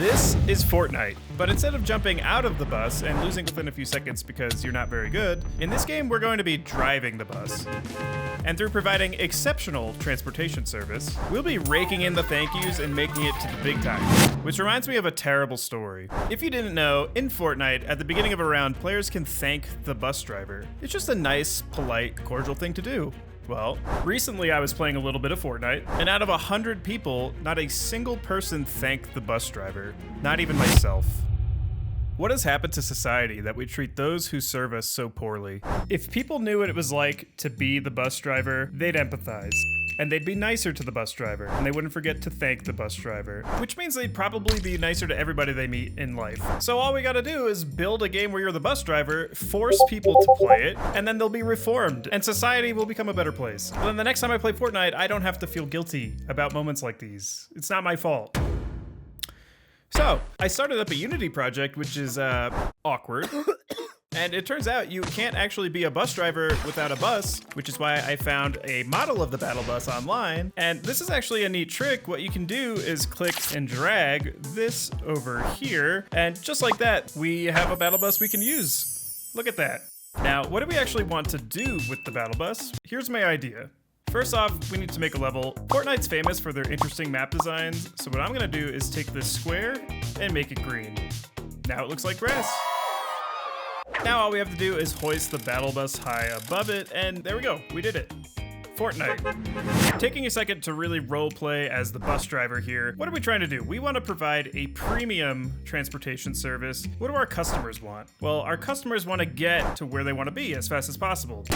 This is Fortnite, but instead of jumping out of the bus and losing within a few seconds because you're not very good, in this game we're going to be driving the bus. And through providing exceptional transportation service, we'll be raking in the thank yous and making it to the big time. Which reminds me of a terrible story. If you didn't know, in Fortnite, at the beginning of a round, players can thank the bus driver. It's just a nice, polite, cordial thing to do. Well, recently I was playing a little bit of Fortnite, and out of 100 people, not a single person thanked the bus driver. Not even myself. What has happened to society that we treat those who serve us so poorly? If people knew what it was like to be the bus driver, they'd empathize. And they'd be nicer to the bus driver, and they wouldn't forget to thank the bus driver. Which means they'd probably be nicer to everybody they meet in life. So all we gotta do is build a game where you're the bus driver, force people to play it, and then they'll be reformed, and society will become a better place. But then the next time I play Fortnite, I don't have to feel guilty about moments like these. It's not my fault. So, I started up a Unity project, which is awkward. And it turns out you can't actually be a bus driver without a bus, which is why I found a model of the battle bus online. And this is actually a neat trick. What you can do is click and drag this over here. And just like that, we have a battle bus we can use. Look at that. Now, what do we actually want to do with the battle bus? Here's my idea. First off, we need to make a level. Fortnite's famous for their interesting map designs, so what I'm gonna do is take this square and make it green. Now it looks like grass. Now all we have to do is hoist the battle bus high above it, and there we go, we did it. Fortnite. Taking a second to really roleplay as the bus driver here, what are we trying to do? We want to provide a premium transportation service. What do our customers want? Well, our customers want to get to where they want to be as fast as possible.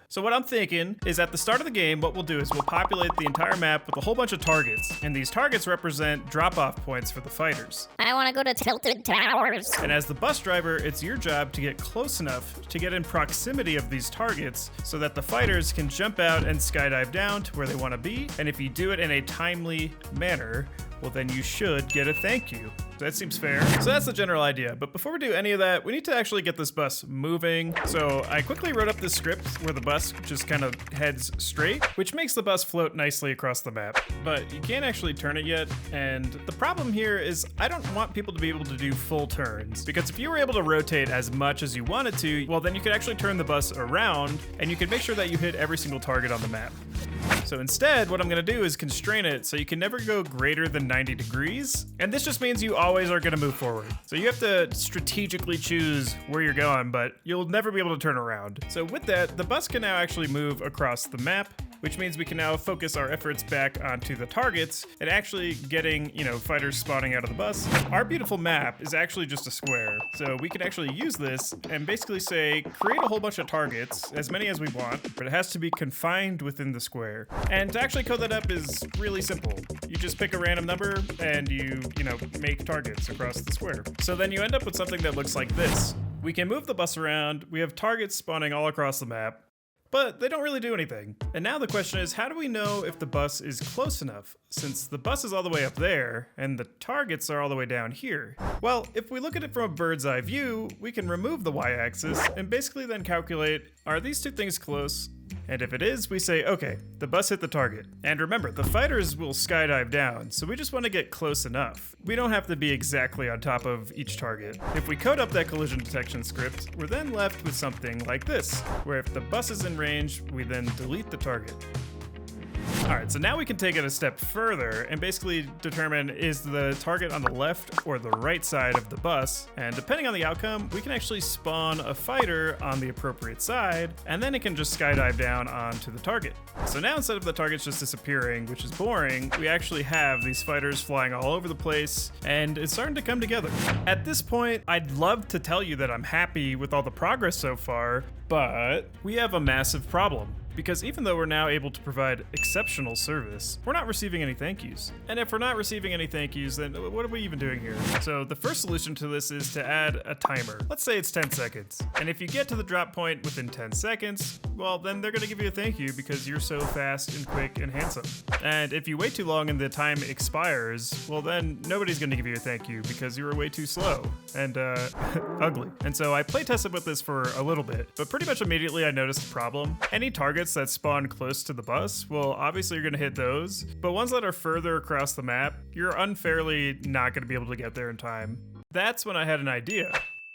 So what I'm thinking is at the start of the game, what we'll do is we'll populate the entire map with a whole bunch of targets, and these targets represent drop-off points for the fighters. I want to go to Tilted Towers. And as the bus driver, it's your job to get close enough to get in proximity of these targets so that the fighters can jump out and skydive down to where they want to be. And if you do it in a timely manner, well, then you should get a thank you. That seems fair. So that's the general idea. But before we do any of that, we need to actually get this bus moving. So I quickly wrote up this script where the bus just kind of heads straight, which makes the bus float nicely across the map. But you can't actually turn it yet. And the problem here is I don't want people to be able to do full turns, because if you were able to rotate as much as you wanted to, well, then you could actually turn the bus around and you could make sure that you hit every single target on the map. So instead, what I'm gonna do is constrain it so you can never go greater than 90 degrees. And this just means you always are gonna move forward. So you have to strategically choose where you're going, but you'll never be able to turn around. So with that, the bus can now actually move across the map, which means we can now focus our efforts back onto the targets and actually getting, fighters spawning out of the bus. Our beautiful map is actually just a square. So we can actually use this and basically say, create a whole bunch of targets, as many as we want, but it has to be confined within the square. And to actually code that up is really simple. You just pick a random number and you make targets across the square. So then you end up with something that looks like this. We can move the bus around, we have targets spawning all across the map, but they don't really do anything. And now the question is, how do we know if the bus is close enough, since the bus is all the way up there and the targets are all the way down here? Well, if we look at it from a bird's eye view, we can remove the y-axis and basically then calculate, are these two things close? And if it is, we say, okay, the bus hit the target. And remember, the fighters will skydive down, so we just want to get close enough. We don't have to be exactly on top of each target. If we code up that collision detection script, we're then left with something like this, where if the bus is in range, we then delete the target. Alright, so now we can take it a step further and basically determine, is the target on the left or the right side of the bus? And depending on the outcome, we can actually spawn a fighter on the appropriate side, and then it can just skydive down onto the target. So now instead of the targets just disappearing, which is boring, we actually have these fighters flying all over the place, and it's starting to come together. At this point, I'd love to tell you that I'm happy with all the progress so far, but we have a massive problem. Because even though we're now able to provide exceptional service, we're not receiving any thank yous. And if we're not receiving any thank yous, then what are we even doing here? So the first solution to this is to add a timer. Let's say it's 10 seconds. And if you get to the drop point within 10 seconds, well, then they're gonna give you a thank you because you're so fast and quick and handsome. And if you wait too long and the time expires, well, then nobody's gonna give you a thank you because you were way too slow and ugly. And so I play tested with this for a little bit, but pretty much immediately I noticed a problem. Any target targets that spawn close to the bus, well, obviously you're gonna hit those, but ones that are further across the map, you're unfairly not gonna be able to get there in time. That's when I had an idea.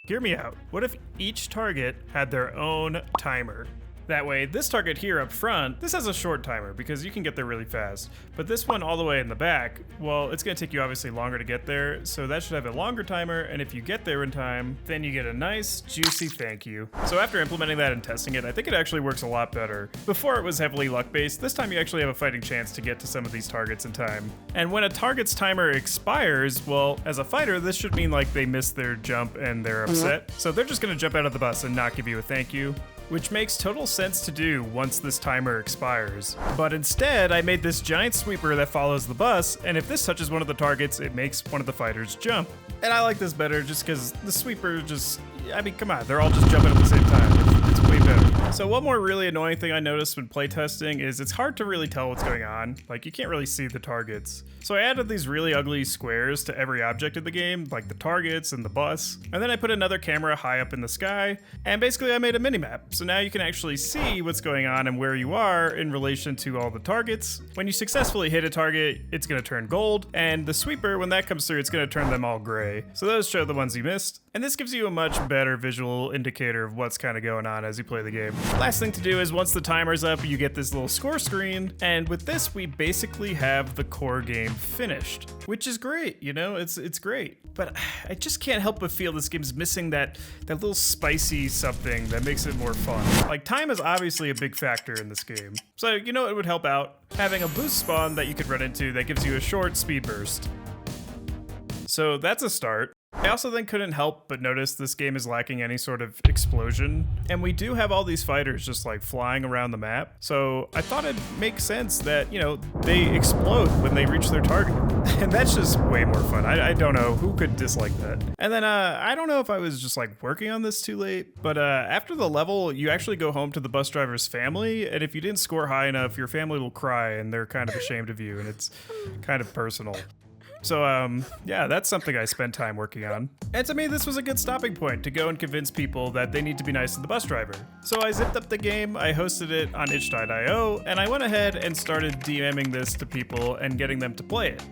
Hear me out. What if each target had their own timer? That way, this target here up front, this has a short timer because you can get there really fast. But this one all the way in the back, well, it's gonna take you obviously longer to get there, so that should have a longer timer, and if you get there in time, then you get a nice, juicy thank you. So after implementing that and testing it, I think it actually works a lot better. Before it was heavily luck-based, this time you actually have a fighting chance to get to some of these targets in time. And when a target's timer expires, well, as a fighter, this should mean like they missed their jump and they're upset. So they're just gonna jump out of the bus and not give you a thank you, which makes total sense to do once this timer expires. But instead, I made this giant sweeper that follows the bus, and if this touches one of the targets, it makes one of the fighters jump. And I like this better just because the sweeper just, I mean, come on, they're all just jumping at the same time. It's way better. So one more really annoying thing I noticed when playtesting is it's hard to really tell what's going on. Like, you can't really see the targets. So I added these really ugly squares to every object in the game, like the targets and the bus. And then I put another camera high up in the sky, and basically I made a mini-map. So now you can actually see what's going on and where you are in relation to all the targets. When you successfully hit a target, it's gonna turn gold, and the sweeper, when that comes through, it's gonna turn them all gray. So those show the ones you missed. And this gives you a much better visual indicator of what's kind of going on as you play the game. Last thing to do is once the timer's up, you get this little score screen, and with this, we basically have the core game finished, which is great, you know, it's great. But I just can't help but feel this game's missing that little spicy something that makes it more fun. Like, time is obviously a big factor in this game. So, you know, it would help out having a boost spawn that you could run into that gives you a short speed burst. So that's a start. I also then couldn't help but notice this game is lacking any sort of explosion, and we do have all these fighters just like flying around the map, so I thought it'd make sense that, you know, they explode when they reach their target, and that's just way more fun. I don't know who could dislike that. And then I don't know if I was just like working on this too late, but after the level, you actually go home to the bus driver's family, and if you didn't score high enough, your family will cry, and they're kind of ashamed of you, and it's kind of personal. So, yeah, that's something I spent time working on. And to me, this was a good stopping point to go and convince people that they need to be nice to the bus driver. So I zipped up the game, I hosted it on itch.io, and I went ahead and started DMing this to people and getting them to play it.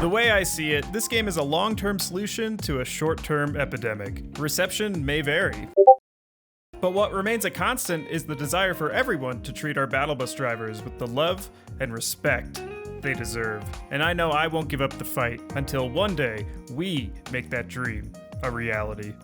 The way I see it, this game is a long-term solution to a short-term epidemic. Reception may vary. But what remains a constant is the desire for everyone to treat our battle bus drivers with the love and respect they deserve. And I know I won't give up the fight until one day we make that dream a reality.